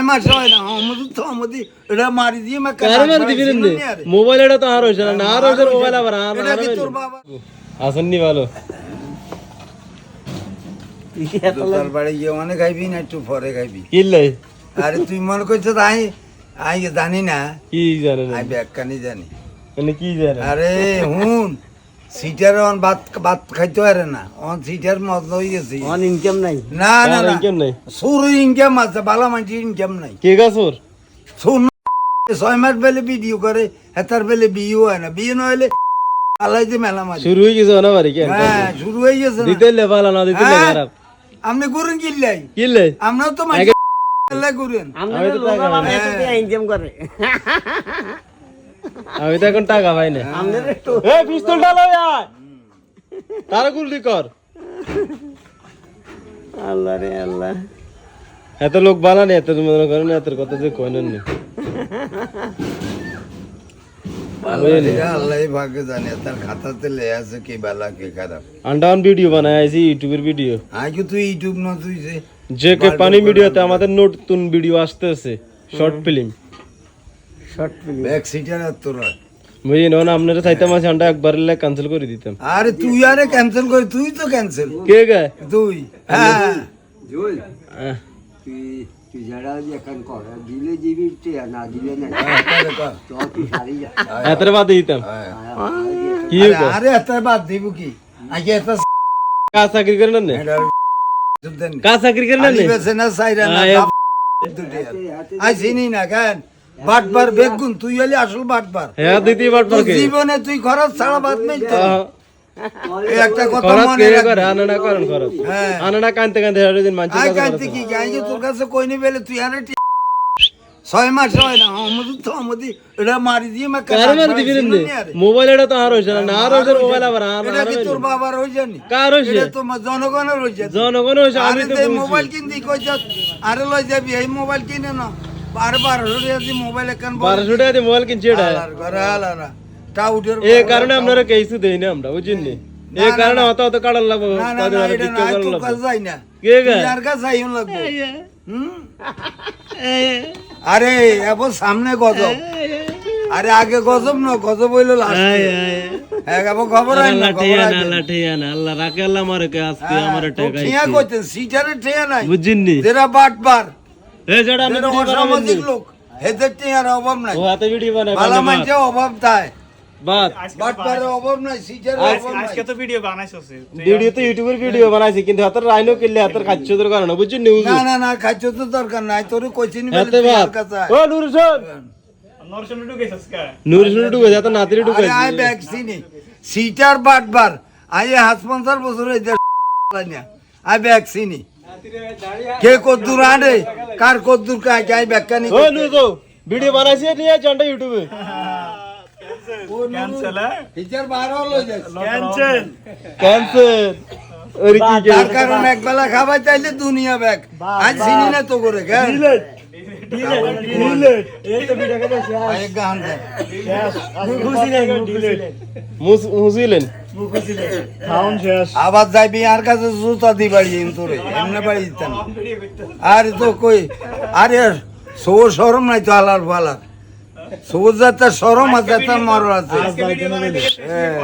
মাস হয় না আমাদের এটা মারি দিয়ে মোবাইল এটা তো আর হয়েছে না আর হয়েছে মোবাইল আবার তোর বাবা আসেননি ভালো তোর বাড়ি গিয়ে অনেক খাইবি না একটু পরে খাইবি কিনলে আরে তুই মনে করছো আই জানি না কি জানেন আই ব্যাগখানি জানি মানে কি জানেন আরে হুন সিটার অন ভাত খাইতে পারে না অন সিটার মত হয়ে গেছে অন ইনকাম নাই না না না ইনকাম নাই সুর ইনকাম আছে বালা মানছি ইনকাম নাই কে গাছর সুর 6 মাস বেলে ভিডিও করে হেতার বেলে বিয়ে হয় না বিয়ে নইলে আলাইতে মেলা মারি শুরু হয়ে গেছে না বাড়ি কেন হ্যাঁ শুরু হয়ে গেছে দিতে লে ভালো না দিতে লে খারাপ আপনি গুরুন কিল্লাই কিনলে আমরা তো মাঝে গুরুন আমি তো টাকা বানাই তো ইনকাম করে আমি তো এখন টাকা পাই না আমাদের একটু এই পিস্তলটা লই আয় তারা গুলি কর আল্লাহ রে আল্লাহ এত লোক বানানি এত মনে করেন এত কথা যে কইনেন নি আল্লাহ ভাগ্য জানে তার খাতাতে লে আছে কি বালা কি খারাপ আন্ডাউন ভিডিও বানাই আইছি ইউটিউবের ভিডিও আজকে তুই ইউটিউব না তুই যে কে পানি ভিডিওতে আমাদের নতুন ভিডিও আসতেছে short film short film back seater আর তোর বুঝি না আপনারা চাইতাম আছে আন্ডা একবার লে ক্যান্সেল করে দিতাম আরে তুই আরে ক্যান্সেল করে তুই তো ক্যান্সেল কে গে তুই হ্যাঁ জোল আহ, তুই যারা এখন কর দিলে দিবি না দিলে না তো তুই সারি যা এতরে বাদ দিতাম কি হইতো? আরে এত বাদ দিব কি আগে এত কা চাকরি করেন না কা চাকরি করেন না বেছে না সাইরা না আই চিনি না কেন বাটবার বেগুন তুই হলি আসল বাটবার হ্যাঁ দিতি বাট তোর পারকে জীবনে তুই খরচ ছাড়া বাদ নেই তো এই একটা কথা খরচ মনে কে রাখ করে আনানা করেন খরচ হ্যাঁ আনানা কানতে কানতে হারে দিন মানছি আই কাইতে কি গাই যে তোর কাছে কই নি বেলে তুই আরে 6 মাস হয় না আমাদের এটা মারি দিয়ে মা কার মার দিবেন নে মোবাইল এটা তো আর হইছে না আর হইছে মোবাইল আবার এটা কি তোর বাবার হই জানি কার হইছে এটা তো জনগণের হই জানি জনগণ হইছে আমি তো বলছি মোবাইল কিনদি কই যা আরে লই যাবি এই মোবাইল কিনে না বারবার হরে দি মোবাইল একখান 1200 টাকা দিয়ে মোবাইল কিনছি এটা ঘরে আলারা টাউডের এই কারণে আপনারা কেইছু দেই না আমরা বুঝিন নি এই কারণে অত অত কাড়াল লাগবো না না তাদের না আর এটা বিক্রি না করার তোর লাগবো কাছে যাই না কে গে যার কাছে যাইও লাগবে আরে এখন সামনে গজব আরে আগে গজব না গজব হইলো লাস্ট হ্যাঁ এখন খবর আই না খবর আই আল্লাহ ঠিয়া না আল্লাহ রাখে আল্লাহ আমারে কে আজকে আমারে টাকা ঠিয়া কইতেন সিটারে ঠিয়া নাই বুঝিন নি যেটা বাটবার এই যেটা আমি যেটা অসামাজিক লোক হেদের ঠিয়ার অভাব নাই ও হাতে ভিডিও বানাই ভালো মানুষের অভাব তাই বাত বাটবারের অভাব নাই সিটারের অভাব নাই আজকে তো ভিডিও বানাইছস ভিডিও তো ইউটিউবের ভিডিও বানাইছি কিন্তু হাতের রাইনো কিনলে হাতের খাচ্ছদের কারণে বুঝছেন নিউজ না না না খাইছ তো দরকার নাই তোর কইছিনি হাতে বাত ও নুরুশন নরসন ঢুকেছস কা নুরুশন ঢুকে যাতে নাতিরে ঢুকে আরে আই ভ্যাকসিনি সিটার বাটবার আই 50 বছর হই যা না আই ভ্যাকসিনি কে কদ্দুর আনে কার কদ্দুর কাই কাই ব্যাখ্যানি ও নুরুশো ভিডিও বানাইছি নিয়ে চন্ডা ইউটিউবে ক্যান্সেল টিচার বার হলো যাচ্ছে ক্যান্সেল ক্যান্সেল ওরে কি তার কারণ একবেলা খাবার চাইলে দুনিয়া ব্যাগ আজ চিনি না তো করে কেন এই তো ভিডিও করে এক গান দেন মুসিলেন খাউন শেষ আবার যাইবি আর কাছে জুতা দি বাড়ি তোরে এমনি বাড়ি দিতাম আর তো কই আরে সো শরম নাই তো আলার ফালা সো যাতে শরম আছে তার মর আছে হ্যাঁ